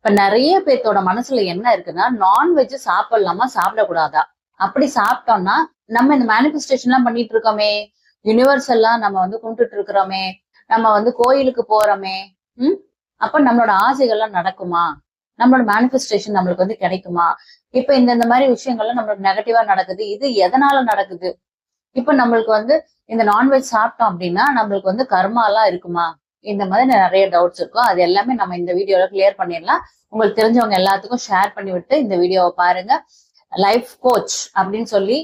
இப்ப நிறைய பேர்த்தோட மனசுல என்ன இருக்குன்னா, நான்வெஜ் சாப்பிடலாமா சாப்பிடக்கூடாதா? அப்படி சாப்பிட்டோம்னா நம்ம இந்த மேனிஃபெஸ்டேஷன் எல்லாம் பண்ணிட்டு இருக்கோமே, யூனிவர்ஸ் எல்லாம் நம்ம வந்து கும்பிட்டுட்டு இருக்கிறோமே, நம்ம வந்து கோயிலுக்கு போறோமே, அப்ப நம்மளோட ஆசைகள்லாம் நடக்குமா? நம்மளோட மேனிஃபெஸ்டேஷன் நம்மளுக்கு வந்து கிடைக்குமா? இப்ப இந்த மாதிரி விஷயங்கள்லாம் நம்மளுக்கு நெகட்டிவா நடக்குது. இது எதனால நடக்குது? இப்ப நம்மளுக்கு வந்து இந்த நான்வெஜ் சாப்பிட்டோம் அப்படின்னா நம்மளுக்கு வந்து கர்மா எல்லாம் இருக்குமா? இந்த மாதிரி நிறைய டவுட்ஸ் இருக்கும். அது எல்லாமே நம்ம இந்த வீடியோல கிளியர் பண்ணிடலாம். உங்களுக்கு தெரிஞ்சவங்க எல்லாத்துக்கும் ஷேர் பண்ணி விட்டு இந்த வீடியோவை பாருங்க. லைஃப் கோச் அப்படின்னு சொல்லி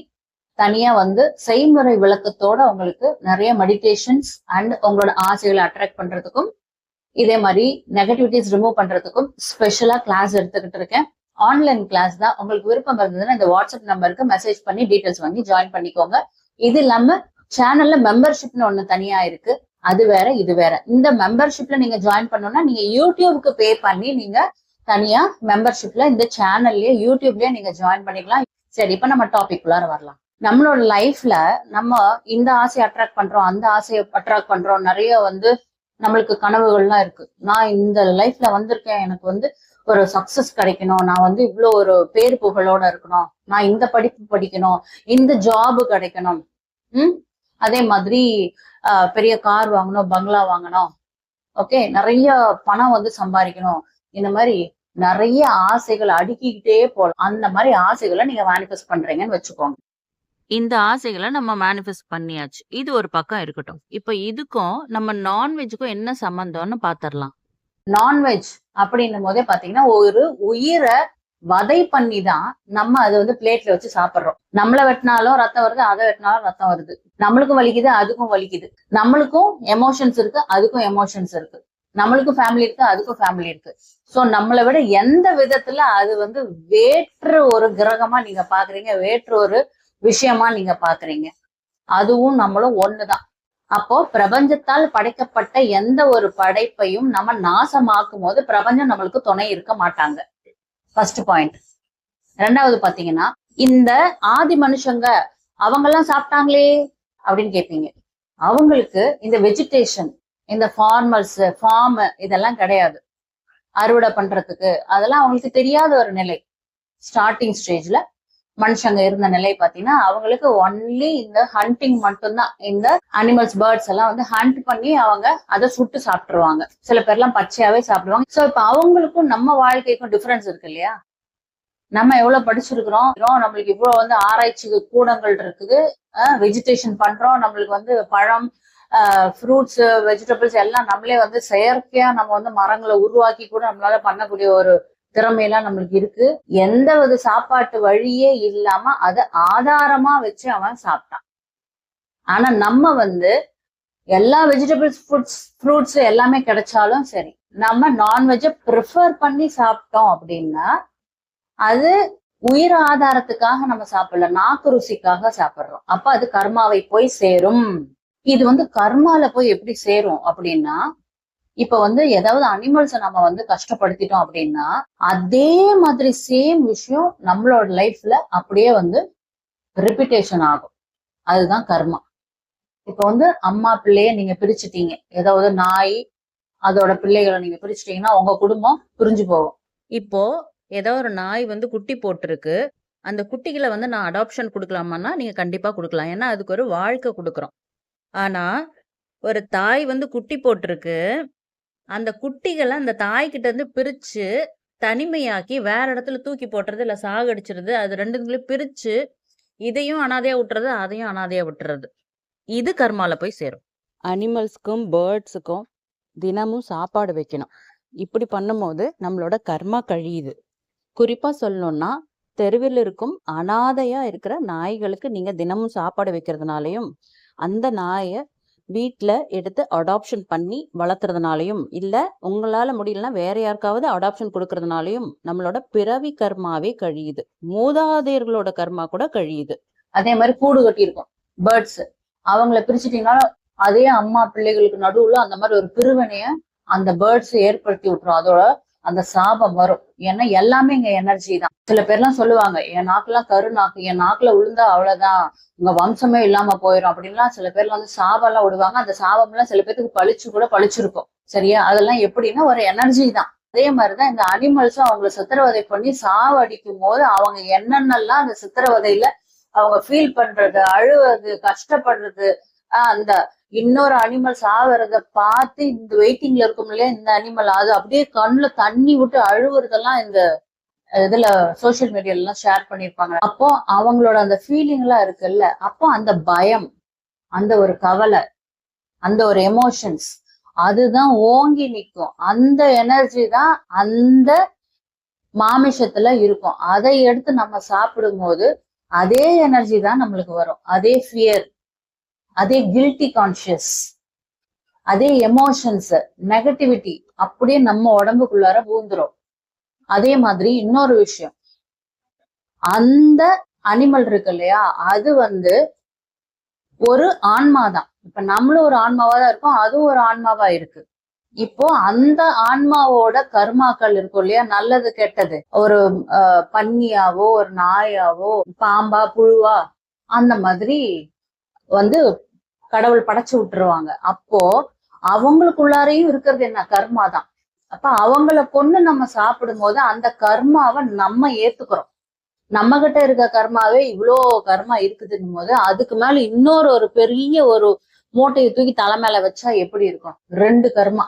தனியா வந்து செய்முறை விளக்கத்தோட உங்களுக்கு நிறைய மெடிடேஷன்ஸ் அண்ட் உங்களோட ஆசைகளை அட்ராக்ட் பண்றதுக்கும் இதே மாதிரி நெகட்டிவிட்டிஸ் ரிமூவ் பண்றதுக்கும் ஸ்பெஷலா கிளாஸ் எடுத்துக்கிட்டு இருக்கேன். ஆன்லைன் கிளாஸ் தான். உங்களுக்கு விருப்பம் இருந்ததுன்னா இந்த வாட்ஸ்அப் நம்பருக்கு மெசேஜ் பண்ணி டீடைல்ஸ் வாங்கி ஜாயின் பண்ணிக்கோங்க. இது இல்லாம சேனல்ல மெம்பர்ஷிப்னு ஒண்ணு தனியா இருக்கு. அது வேற இது வேற. இந்த மெம்பர்ஷிப்ல நீங்க ஜாயின் பண்ணணும்னா நீங்க யூடியூப்க்கு பே பண்ணி நீங்க தனியா மெம்பர்ஷிப்ல இந்த சேனல்லயே யூடியூப்லயே நீங்க ஜாயின் பண்ணிக்கலாம். சரி, இப்ப நம்ம டாபிக் உள்ளார வரலாம். நம்மளோட லைஃப்ல நம்ம இந்த ஆசையை அட்ராக்ட் பண்றோம், அந்த ஆசையை அட்ராக்ட் பண்றோம். நிறைய வந்து நம்மளுக்கு கனவுகள்லாம் இருக்கு. நான் இந்த லைஃப்ல வந்திருக்கேன், எனக்கு வந்து ஒரு சக்சஸ் கிடைக்கணும், நான் வந்து இவ்வளவு ஒரு பேர் புகழோட இருக்கணும், நான் இந்த படிப்பு படிக்கணும், இந்த ஜாப் கிடைக்கணும், அதே மாதிரி பெரிய கார் வாங்கணும், பங்களா வாங்கணும், ஓகே, நிறைய பணம் வந்து சம்பாதிக்கணும். இந்த மாதிரி நிறைய ஆசைகள் அடுக்கிக்கிட்டே போகலாம். அந்த மாதிரி ஆசைகளை நீங்க மேனிஃபெஸ்ட் பண்றீங்கன்னு வச்சுக்கோங்க. இந்த ஆசைகளை நம்ம மேனிஃபெஸ்ட் பண்ணியாச்சு. இது ஒரு பக்கம் இருக்கட்டும். இப்ப இதுக்கும் நம்ம நான்வெஜ்ஜுக்கும் என்ன சம்பந்தம்னு பாத்திரலாம். நான்வெஜ் அப்படின்னும் போதே பாத்தீங்கன்னா ஒரு உயிரை வதை பண்ணி தான் நம்ம அதை வந்து பிளேட்ல வச்சு சாப்பிடுறோம். நம்மளை வெட்டினாலும் ரத்தம் வருது, அதை வெட்டினாலும் ரத்தம் வருது. நம்மளுக்கும் வலிக்குது, அதுக்கும் வலிக்குது. நம்மளுக்கும் எமோஷன்ஸ் இருக்கு, அதுக்கும் எமோஷன்ஸ் இருக்கு. நம்மளுக்கும் ஃபேமிலி இருக்கு, அதுக்கும் ஃபேமிலி இருக்கு. சோ நம்மளை விட எந்த விதத்துல அது வந்து வேற்று ஒரு கிரகமா நீங்க பாக்குறீங்க, வேற்று ஒரு விஷயமா நீங்க பாக்குறீங்க. அதுவும் நம்மளும் ஒண்ணுதான். அப்போ பிரபஞ்சத்தால் படைக்கப்பட்ட எந்த ஒரு படைப்பையும் நம்ம நாசமாக்கும் போது பிரபஞ்சம் நம்மளுக்கு துணை இருக்க மாட்டாங்க. First point. ரெண்டாவது பாத்தீங்கன்னா, இந்த ஆதி மனுஷங்க அவங்க எல்லாம் சாப்பிட்டாங்களே அப்படின்னு கேட்பீங்க. அவங்களுக்கு இந்த வெஜிடேஷன், இந்த ஃபார்ம் இதெல்லாம் கிடையாது. அறுவடை பண்றதுக்கு அதெல்லாம் அவங்களுக்கு தெரியாத ஒரு நிலை. ஸ்டார்டிங் ஸ்டேஜ்ல மனுஷங்க இருந்த நிலை பாத்தீங்கன்னா அவங்களுக்கு ஒன்லி இந்த ஹண்டிங் மட்டும்தான். இந்த அனிமல்ஸ், பேர்ட்ஸ் எல்லாம் வந்து ஹண்ட் பண்ணி அவங்க அதை சுட்டு சாப்பிட்டுருவாங்க. சில பேர்லாம் பச்சையாவே சாப்பிடுவாங்க. சோ இப்ப அவங்களுக்கும் நம்ம வாழ்க்கைக்கும் டிஃபரன்ஸ் இருக்கு இல்லையா? நம்ம எவ்வளவு படிச்சிருக்கிறோம், நம்மளுக்கு இவ்வளவு வந்து ஆராய்ச்சி கூடங்கள் இருக்குது, வெஜிடேஷன் பண்றோம், நம்மளுக்கு வந்து பழம், ஃப்ரூட்ஸ், வெஜிடபிள்ஸ் எல்லாம் நம்மளே வந்து செயற்கையா நம்ம வந்து மரங்களை உருவாக்கி கூட நம்மளால பண்ணக்கூடிய ஒரு திறமையெல்லாம் நம்மளுக்கு இருக்கு. எந்த ஒரு சாப்பாட்டு வழியே இல்லாம அதை ஆதாரமா வச்சு அவன் சாப்பிட்டான். ஆனா நம்ம வந்து எல்லா வெஜிடபிள்ஸ், ஃப்ரூட்ஸ் எல்லாமே கிடைச்சாலும் சரி, நம்ம நான்வெஜ்ஜை ப்ரிஃபர் பண்ணி சாப்பிட்டோம் அப்படின்னா அது உயிர் ஆதாரத்துக்காக நம்ம சாப்பிடல, நாக்கு ருசிக்காக சாப்பிடுறோம். அப்ப அது கர்மாவை போய் சேரும். இது வந்து கர்மால போய் எப்படி சேரும் அப்படின்னா, இப்ப வந்து ஏதாவது அனிமல்ஸை நம்ம வந்து கஷ்டப்படுத்திட்டோம் அப்படின்னா அதே மாதிரி சேம் விஷயம் நம்மளோட லைஃப்ல அப்படியே வந்து ரிப்பீட்டேஷன் ஆகும். அதுதான் கர்மா. இப்ப வந்து அம்மா பிள்ளைய நீங்க பிரிச்சுட்டீங்க, ஏதாவது நாய் அதோட பிள்ளைகளை நீங்க பிரிச்சுட்டீங்கன்னா உங்க குடும்பம் பிரிஞ்சு போகும். இப்போ ஏதோ ஒரு நாய் வந்து குட்டி போட்டிருக்கு, அந்த குட்டிகளை வந்து நான் அடாப்ஷன் கொடுக்கலாமான்னா நீங்க கண்டிப்பா கொடுக்கலாம். ஏன்னா அதுக்கு ஒரு வாழ்க்கை கொடுக்குறோம். ஆனா ஒரு தாய் வந்து குட்டி போட்டிருக்கு, அந்த குட்டிகளை அந்த தாய்கிட்ட இருந்து பிரிச்சு தனிமையாக்கி வேற இடத்துல தூக்கி போட்டுறது, இல்ல சாகடிச்சிருது. அது ரெண்டுங்களையும் பிரிச்சு இதையும் அனாதையா விட்டுறது, அதையும் அனாதையா விட்டுறது. இது கர்மால போய் சேரும். அனிமல்ஸ்க்கும் பேர்ட்ஸுக்கும் தினமும் சாப்பாடு வைக்கணும். இப்படி பண்ணும்போது நம்மளோட கர்மா கழியுது. குறிப்பா சொல்லணும்னா, தெருவில் இருக்கும் அனாதையா இருக்கிற நாய்களுக்கு நீங்க தினமும் சாப்பாடு வைக்கிறதுனாலையும், அந்த நாயை வீட்டுல எடுத்து அடாப்ஷன் பண்ணி வளர்த்துறதுனாலையும், இல்ல உங்களால முடியலன்னா வேற யாருக்காவது அடாப்ஷன் கொடுக்கறதுனாலையும் நம்மளோட பிறவி கர்மாவே கழியுது. மூதாதையர்களோட கர்மா கூட கழியுது. அதே மாதிரி கூடு கட்டி இருக்கும் பேர்ட்ஸ், அவங்கள பிரிச்சுட்டீங்கன்னா அதே அம்மா பிள்ளைகளுக்கு நடுவுல அந்த மாதிரி ஒரு பிரிவினைய அந்த பேர்ட்ஸ் ஏற்படுத்தி விட்டுரும். அதோட அந்த சாபம் வரும். ஏன்னா எல்லாமே இங்க எனர்ஜி தான். சில பேர்லாம் சொல்லுவாங்க, என் நாக்குலாம் கரு நாக்கு, என் நாக்குல விழுந்தா அவ்வளவுதான், உங்க வம்சமே இல்லாம போயிடும் அப்படின்லாம் சில பேர்ல வந்து சாபம் எல்லாம் விடுவாங்க. அந்த சாபம் எல்லாம் சில பேருக்கு பழிச்சு கூட பழிச்சிருக்கும். சரியா? அதெல்லாம் எப்படின்னா ஒரு எனர்ஜி தான். அதே மாதிரிதான் இந்த அனிமல்ஸும் அவங்கள சித்திரவதை பண்ணி சாவடிக்கும் போது அவங்க என்னென்னலாம் அந்த சித்திரவதையில அவங்க ஃபீல் பண்றது, அழுவது, கஷ்டப்படுறது, அந்த இன்னொரு அனிமல் சாவறத பார்த்து இந்த வெயிட்டிங்ல இருக்கும் இல்லையா இந்த அனிமல், அது அப்படியே கண்ணுல தண்ணி விட்டு அழுவுறதெல்லாம் இந்த இதுல சோசியல் மீடியால எல்லாம் ஷேர் பண்ணிருப்பாங்க. அப்போ அவங்களோட அந்த ஃபீலிங் எல்லாம் இருக்குல்ல, அப்போ அந்த பயம், அந்த ஒரு கவலை, அந்த ஒரு எமோஷன்ஸ் அதுதான் ஓங்கி நிற்கும். அந்த எனர்ஜி தான் அந்த மாமிசத்துல இருக்கும். அதை எடுத்து நம்ம சாப்பிடும் போது அதே எனர்ஜி தான் நம்மளுக்கு வரும். அதே ஃபியர், அதே கில்ட்டி கான்சியஸ், அதே எமோஷன்ஸ், நெகட்டிவிட்டி அப்படியே நம்ம உடம்புக்குள்ளார பூந்துரும். அதே மாதிரி இன்னொரு விஷயம், அந்த அனிமல் இருக்கு இல்லையா, அது ஒரு ஆன்மாதான். இப்ப நம்மளும் ஒரு ஆன்மாவா தான் இருக்கோம், அதுவும் ஒரு ஆன்மாவா இருக்கு. இப்போ அந்த ஆன்மாவோட கர்மாக்கள் இருக்கும் இல்லையா, நல்லது கெட்டது, ஒரு பன்னியாவோ ஒரு நாயாவோ பாம்பா புழுவா அந்த மாதிரி கடவுள் படைச்சு விட்டுருவாங்க. அப்போ அவங்களுக்குள்ளாரையும் இருக்கிறது என்ன, கர்மா தான். அப்ப அவங்கள கொண்டு நம்ம சாப்பிடும் போது அந்த கர்மாவை நம்ம ஏத்துக்கிறோம். நம்ம கிட்ட இருக்க கர்மாவே இவ்வளோ கர்மா இருக்குதுன்னும் போது அதுக்கு மேல இன்னொரு ஒரு பெரிய ஒரு மூட்டையை தூக்கி தலை மேல வச்சா எப்படி இருக்கும்? 2 கர்மா,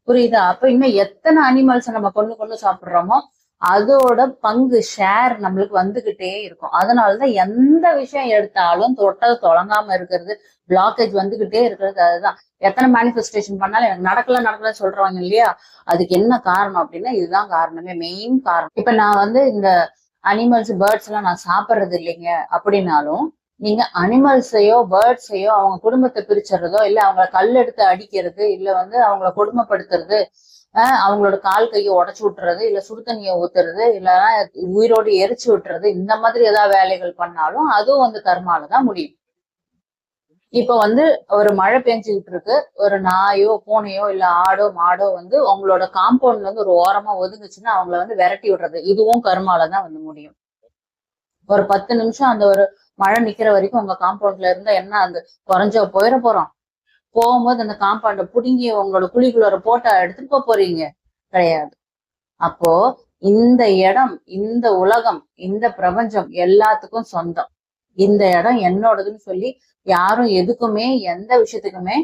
புரியுதா? அப்ப இன்னும் எத்தனை அனிமல்ஸ் நம்ம கொண்டு சாப்பிடுறோமோ அதோட பங்கு, ஷேர் நம்மளுக்கு வந்துகிட்டே இருக்கும். அதனாலதான் எந்த விஷயம் எடுத்தாலும் தொட்டது தொடங்காம இருக்கிறது, பிளாக்கேஜ் வந்துகிட்டே இருக்கிறது. அதுதான் எத்தனை மேனிஃபெஸ்டேஷன் பண்ணாலும் எனக்கு நடக்கல சொல்றாங்க இல்லையா, அதுக்கு என்ன காரணம் அப்படின்னா இதுதான் காரணமே, மெயின் காரணம். இப்ப நான் இந்த அனிமல்ஸ், பேர்ட்ஸ் எல்லாம் நான் சாப்பிட்றது இல்லைங்க அப்படின்னாலும், நீங்க அனிமல்ஸையோ பேர்ட்ஸையோ அவங்க குடும்பத்தை பிரிச்சுறதோ, இல்ல அவங்கள கல் எடுத்து அடிக்கிறது, இல்ல அவங்கள கொடுமைப்படுத்துறது, அவங்களோட கால் கையை உடச்சு விட்டுறது, இல்ல சுடு தண்ணியை ஊத்துறது, இல்லைன்னா உயிரோடு எரிச்சு விட்டுறது, இந்த மாதிரி ஏதாவது வேலைகள் பண்ணாலும் அதுவும் கர்மாலதான் முடியும். இப்ப ஒரு மழை பெஞ்சுக்கிட்டு இருக்கு, ஒரு நாயோ பூனையோ இல்ல ஆடோ மாடோ உங்களோட காம்பவுண்ட்ல ஒரு ஓரமா ஒதுங்குச்சுன்னா அவங்கள விரட்டி விடுறது, இதுவும் கர்மாலதான் முடியும். ஒரு 10 நிமிஷம் அந்த ஒரு மழை நிக்கிற வரைக்கும் உங்க காம்பவுண்ட்ல இருந்தா என்ன குறைஞ்ச போயிட போறோம்? போகும்போது அந்த காம்பவுண்ட புடுங்கி உங்களோட குழிக்குள்ள போட்டா எடுத்துட்டு போறீங்க? கிடையாது. அப்போ இந்த இடம், இந்த உலகம், இந்த பிரபஞ்சம் எல்லாத்துக்கும் சொந்தம். இந்த இடம் என்னோடதுன்னு சொல்லி யாரும் எதுக்குமே எந்த விஷயத்துக்குமே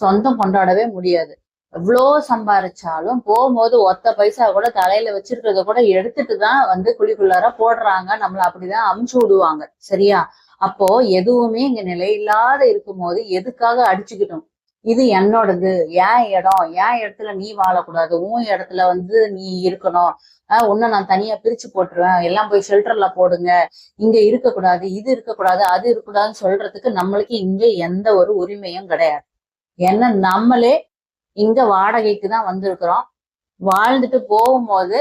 சொந்தம் கொண்டாடவே முடியாது. எவ்வளோ சம்பாரிச்சாலும் போகும்போது ஒத்த பைசா கூட தலையில வச்சிருக்கிறத கூட எடுத்துட்டு தான் குழிக்குள்ளார போடுறாங்க, நம்மள அப்படிதான் அமுச்சு விடுவாங்க. சரியா? அப்போ எதுவுமே இங்க நிலையில்லாத இருக்கும் போது எதுக்காக அடிச்சுக்கிட்டோம்? இது என்னோடது, ஏன் இடம், ஏன் இடத்துல நீ வாழக்கூடாது, உன் இடத்துல நீ இருக்கணும், உன்னை நான் தனியா பிரிச்சு போட்டுருவேன், எல்லாம் போய் ஷெல்டர்ல போடுங்க, இங்க இருக்கக்கூடாது, இது இருக்கக்கூடாது, அது இருக்கக்கூடாதுன்னு சொல்றதுக்கு நம்மளுக்கு இங்க எந்த ஒரு உரிமையும் கிடையாது. ஏன்னா நம்மளே இங்க வாடகைக்கு தான் வந்திருக்கிறோம். வாழ்ந்துட்டு போகும்போது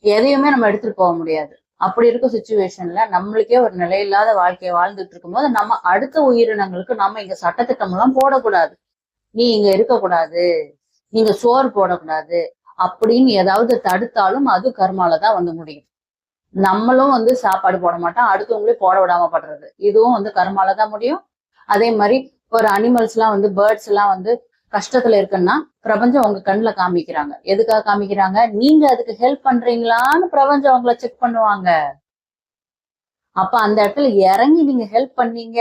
எதையுமே நம்ம எடுத்துட்டு போக முடியாது. அப்படி இருக்க சுச்சுவேஷன்ல நம்மளுக்கே ஒரு நிலையில்லாத வாழ்க்கையை வாழ்ந்துட்டு இருக்கும் போது நம்ம அடுத்த உயிரினங்களுக்கு நம்ம இங்க சட்டத்திட்டம் எல்லாம் போடக்கூடாது. நீ இங்க இருக்கக்கூடாது, நீங்க சோறு போடக்கூடாது அப்படின்னு ஏதாவது தடுத்தாலும் அது கர்மாலதான் முடியும். நம்மளும் சாப்பாடு போட மாட்டோம், அடுத்தவங்களே போட விடாம படுறது, இதுவும் கர்மாலதான் முடியும். அதே மாதிரி ஒரு அனிமல்ஸ் எல்லாம் பேர்ட்ஸ் எல்லாம் கஷ்டத்துல இருக்குன்னா பிரபஞ்சம் உங்க கண்ணுல காமிக்கிறாங்க. எதுக்காக காமிக்கிறாங்க? நீங்க அதுக்கு ஹெல்ப் பண்றீங்களான்னு பிரபஞ்சம் அவங்கள செக் பண்ணுவாங்க. அப்ப அந்த இடத்துல இறங்கி நீங்க ஹெல்ப் பண்ணீங்க,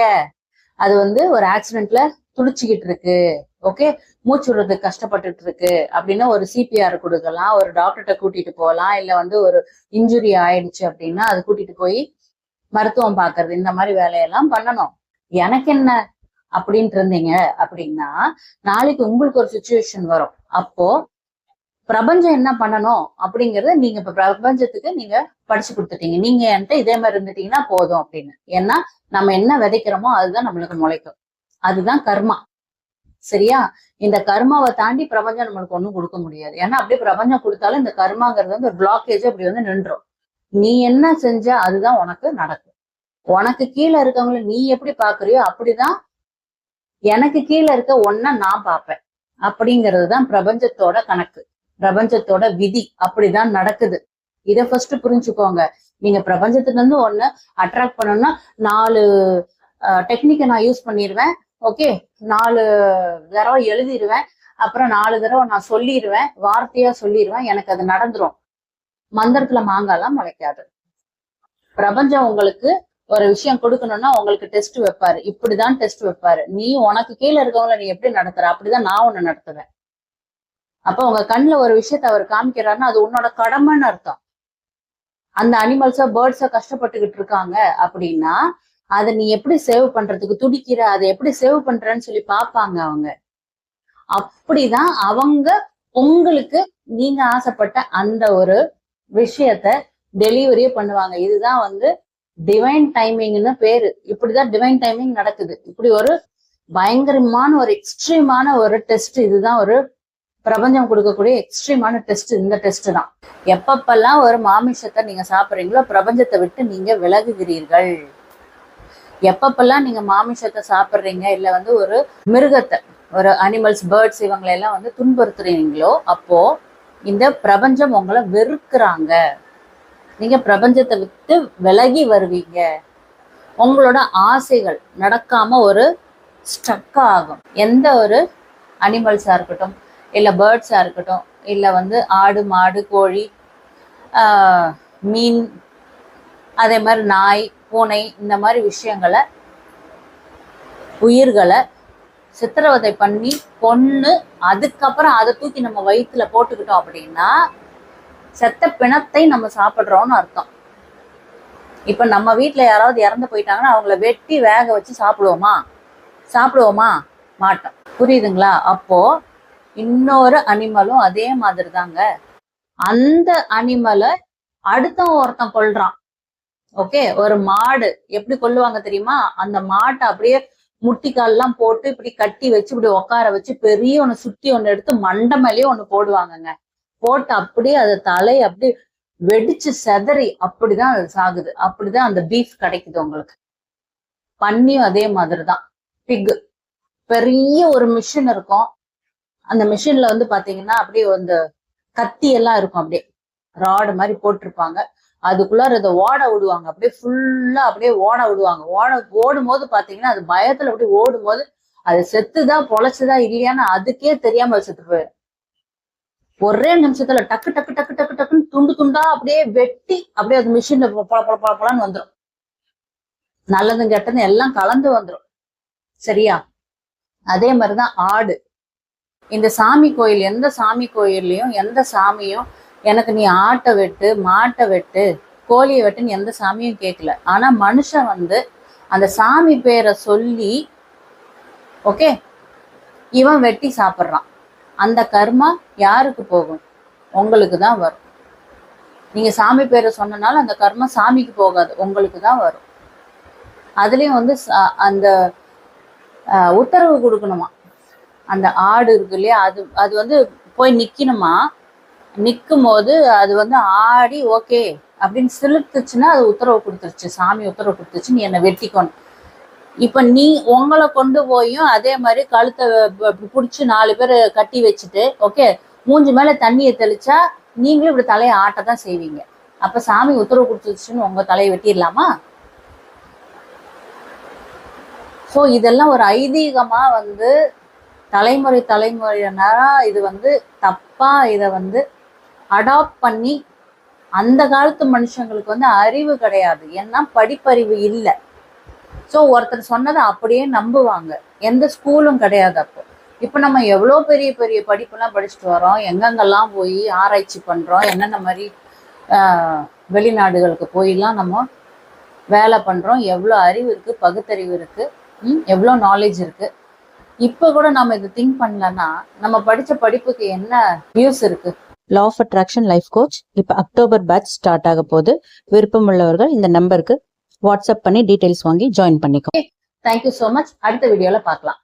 அது ஒரு ஆக்சிடென்ட்ல துடிச்சுக்கிட்டு இருக்கு, ஓகே, மூச்சு விடுறதுக்கு கஷ்டப்பட்டுட்டு இருக்கு அப்படின்னா ஒரு சிபிஆர் கொடுக்கலாம், ஒரு டாக்டர்கிட்ட கூட்டிட்டு போகலாம், இல்ல ஒரு இன்ஜுரி ஆயிடுச்சு அப்படின்னா அது கூட்டிட்டு போய் மருத்துவம் பாக்குறது, இந்த மாதிரி வேலையெல்லாம் பண்ணணும். எனக்கு என்ன அப்படின்ட்டு இருந்தீங்க அப்படின்னா நாளைக்கு உங்களுக்கு ஒரு சுச்சுவேஷன் வரும். அப்போ பிரபஞ்சம் என்ன பண்ணணும் அப்படிங்கறத நீங்க இப்ப பிரபஞ்சத்துக்கு நீங்க படிச்சு கொடுத்துட்டீங்க. நீங்க என்கிட்ட இதே மாதிரி இருந்துட்டீங்கன்னா போதும் அப்படின்னு. ஏன்னா நம்ம என்ன விதைக்கிறோமோ அதுதான் நம்மளுக்கு முளைக்கும். அதுதான் கர்மா. சரியா? இந்த கர்மாவை தாண்டி பிரபஞ்சம் நம்மளுக்கு ஒண்ணும் கொடுக்க முடியாது. ஏன்னா அப்படியே பிரபஞ்சம் கொடுத்தாலும் இந்த கர்மாங்கிறது ஒரு பிளாக்கேஜ் அப்படி நின்றும். நீ என்ன செஞ்ச அதுதான் உனக்கு நடக்கும். உனக்கு கீழே இருக்கவங்களை நீ எப்படி பாக்குறியோ அப்படிதான் எனக்கு கீழே இருக்க ஒன்ன நான் பார்ப்பேன். அப்படிங்கிறது தான் பிரபஞ்சத்தோட கணக்கு, பிரபஞ்சத்தோட விதி. அப்படிதான் நடக்குது. இதை ஃபர்ஸ்ட் புரிஞ்சுக்கோங்க. நீங்க பிரபஞ்சத்துல இருந்து ஒண்ணு அட்ராக்ட் பண்ணணும்னா 4 டெக்னிக்கை நான் யூஸ் பண்ணிடுவேன், ஓகே, 4 தடவை எழுதிடுவேன், அப்புறம் 4 தடவை நான் சொல்லிடுவேன், வார்த்தையா சொல்லிடுவேன், எனக்கு அது நடந்துரும். மந்திரத்துல மாங்காலாம் முளைக்காது. பிரபஞ்சம் உங்களுக்கு ஒரு விஷயம் கொடுக்கணும்னா உங்களுக்கு டெஸ்ட் வைப்பாரு. இப்படிதான் டெஸ்ட் வைப்பாரு. நீ உனக்கு கீழே இருக்கவங்கள நீ எப்படி நடத்துற, அப்படிதான் நான் உன்னை நடத்துவேன். அப்ப உங்க கண்ணுல ஒரு விஷயத்த அவர் காமிக்கிறாருன்னா அது உன்னோட கடமைன்னு அர்த்தம். அந்த அனிமல்ஸோ பேர்ட்ஸோ கஷ்டப்பட்டுக்கிட்டு இருக்காங்க அப்படின்னா அதை நீ எப்படி சேவ் பண்றதுக்கு துடிக்கிற, அதை எப்படி சேவ் பண்றன்னு சொல்லி பார்ப்பாங்க அவங்க. அப்படிதான் அவங்க உங்களுக்கு நீங்க ஆசைப்பட்ட அந்த ஒரு விஷயத்த டெலிவரியே பண்ணுவாங்க. இதுதான் வந்து டிவைன் டைமிங்னு பேரு. இப்படிதான் டிவைன் டைமிங் நடக்குது. இப்படி ஒரு பயங்கரமான ஒரு எக்ஸ்ட்ரீமான ஒரு டெஸ்ட். இதுதான் ஒரு பிரபஞ்சம் கொடுக்கக்கூடிய எக்ஸ்ட்ரீமான டெஸ்ட். இந்த டெஸ்ட் தான். எப்பப்பெல்லாம் ஒரு மாமிசத்தை நீங்க சாப்பிட்றீங்களோ பிரபஞ்சத்தை விட்டு நீங்க விலகுகிறீர்கள். எப்பப்பெல்லாம் நீங்க மாமிசத்தை சாப்பிட்றீங்க இல்ல வந்து ஒரு மிருகத்தை, ஒரு அனிமல்ஸ், பேர்ட்ஸ் இவங்களை எல்லாம் வந்து துன்புறுத்துறீங்களோ அப்போ இந்த பிரபஞ்சம் உங்களை வெறுக்கிறாங்க. நீங்க பிரபஞ்சத்தை விட்டு விலகி வருவீங்க. உங்களோட ஆசைகள் நடக்காம ஒரு ஸ்ட்ரக் ஆகும். எந்த ஒரு அனிமல்ஸா இருக்கட்டும் இல்ல பேர்ட்ஸா இருக்கட்டும் இல்ல வந்து ஆடு மாடு கோழி மீன் அதே மாதிரி நாய் பூனை இந்த மாதிரி விஷயங்களை உயிர்களை சித்திரவதை பண்ணி கொன்னு அதுக்கப்புறம் அதை தூக்கி நம்ம வயிற்றுல போட்டுக்கிட்டோம் அப்படின்னா செத்த பிணத்தை நம்ம சாப்பிட்றோம்னு அர்த்தம். இப்ப நம்ம வீட்டுல யாராவது இறந்து போயிட்டாங்கன்னா அவங்கள வெட்டி வேக வச்சு சாப்பிடுவோமா மாட்டோம். புரியுதுங்களா? அப்போ இன்னொரு அனிமலும் அதே மாதிரி தாங்க. அந்த அனிமலை அடுத்தவன் ஒருத்தன் கொல்றான். ஓகே, ஒரு மாடு எப்படி கொல்லுவாங்க தெரியுமா? அந்த மாட்டை அப்படியே முட்டிக்கால்லாம் போட்டு இப்படி கட்டி வச்சு இப்படி உட்கார வச்சு பெரிய ஒண்ணு சுத்தி ஒண்ணு எடுத்து மண்டை மேலேயே ஒண்ணு போடுவாங்கங்க. போட்டு அப்படியே அது தலையை அப்படி வெடிச்சு செதறி அப்படிதான் அது சாகுது. அப்படிதான் அந்த பீஃப் கிடைக்குது உங்களுக்கு. பன்னியும் அதே மாதிரிதான். பிக் பெரிய ஒரு மிஷின் இருக்கும். அந்த மிஷின்ல வந்து பாத்தீங்கன்னா அப்படியே அந்த கத்தி எல்லாம் இருக்கும், அப்படியே ராடு மாதிரி போட்டிருப்பாங்க. அதுக்குள்ளார இதை ஓட விடுவாங்க. அப்படியே ஃபுல்லா அப்படியே ஓட விடுவாங்க. ஓடும் போது பாத்தீங்கன்னா அது பயத்துல அப்படியே ஓடும் போது அது செத்துதான் பொழைச்சுதா இல்லையான்னு அதுக்கே தெரியாம செத்து போயிடும். ஒரே நிமிஷத்துல டக்கு டக்கு டக்கு டக்கு டக்குன்னு துண்டு துண்டா அப்படியே வெட்டி அப்படியே அது மிஷின்ல பொலன்னு வந்துடும். நல்லதும் கெட்டதும் எல்லாம் கலந்து வந்துடும். சரியா? அதே மாதிரிதான் ஆடு. இந்த சாமி கோயில், எந்த சாமி கோயில்லையும் எந்த சாமியும் எனக்கு நீ ஆட்டை வெட்டு மாட்டை வெட்டு கோழியை வெட்டுன்னு எந்த சாமியும் கேட்கல. ஆனா மனுஷன் வந்து அந்த சாமி பேரை சொல்லி ஓகே இவன் வெட்டி சாப்பிட்றான். அந்த கர்மா யாருக்கு போகும்? உங்களுக்கு தான் வரும். நீங்க சாமி பேரை சொன்னனால அந்த கர்மா சாமிக்கு போகாது, உங்களுக்கு தான் வரும். அதுலயும் வந்து அந்த உத்தரவு கொடுக்கணுமா. அந்த ஆடு இருக்கு இல்லையா, அது வந்து போய் நிக்கணுமா. நிற்கும் போது அது வந்து ஆடி ஓகே அப்படின்னு சிலுத்துச்சுன்னா அது உத்தரவு கொடுத்துருச்சு, சாமி உத்தரவு கொடுத்துருச்சு, நீ என்னை வெட்டிக்கணும். இப்ப நீ உங்களை கொண்டு போயும் அதே மாதிரி கழுத்தை பிடிச்சி 4 பேர் கட்டி வச்சுட்டு ஓகே மூஞ்சி மேல தண்ணியை தெளிச்சா நீங்களும் இப்படி தலையை ஆட்டதான் செய்வீங்க. அப்ப சாமி உத்தரவு கொடுத்துருச்சுன்னு உங்க தலையை வெட்டிடலாமா? ஸோ இதெல்லாம் ஒரு ஐதீகமா வந்து தலைமுறையினரா இது வந்து தப்பா இதை வந்து அடாப்ட் பண்ணி, அந்த காலத்து மனுஷங்களுக்கு வந்து அறிவு கிடையாது, ஏன்னா படிப்பறிவு இல்லை. ஸோ ஒருத்தர் சொன்னதை அப்படியே நம்புவாங்க. எந்த ஸ்கூலும் கிடையாது அப்போ. இப்போ நம்ம எவ்வளோ பெரிய பெரிய படிப்புலாம் படிச்சுட்டு வரோம், எங்கெங்கெல்லாம் போய் ஆராய்ச்சி பண்ணுறோம், என்னென்ன மாதிரி வெளிநாடுகளுக்கு போயெல்லாம் நம்ம வேலை பண்ணுறோம். எவ்வளோ அறிவு இருக்குது, பகுத்தறிவு இருக்குது, எவ்வளோ நாலேஜ் இருக்குது. இப்போ கூட நம்ம இதை திங்க் பண்ணலன்னா நம்ம படித்த படிப்புக்கு என்ன யூஸ் இருக்குது? Law of attraction life coach இப்போ அக்டோபர் பேட்ச் ஸ்டார்ட் ஆக போது. விருப்பம் உள்ளவர்கள் இந்த நம்பருக்கு வாட்ஸ்அப் பண்ணி டீடைல்ஸ் வாங்கி ஜாயின் பண்ணிக்கோ. Thank you so much. அடுத்த வீடியோல பார்க்கலாம்.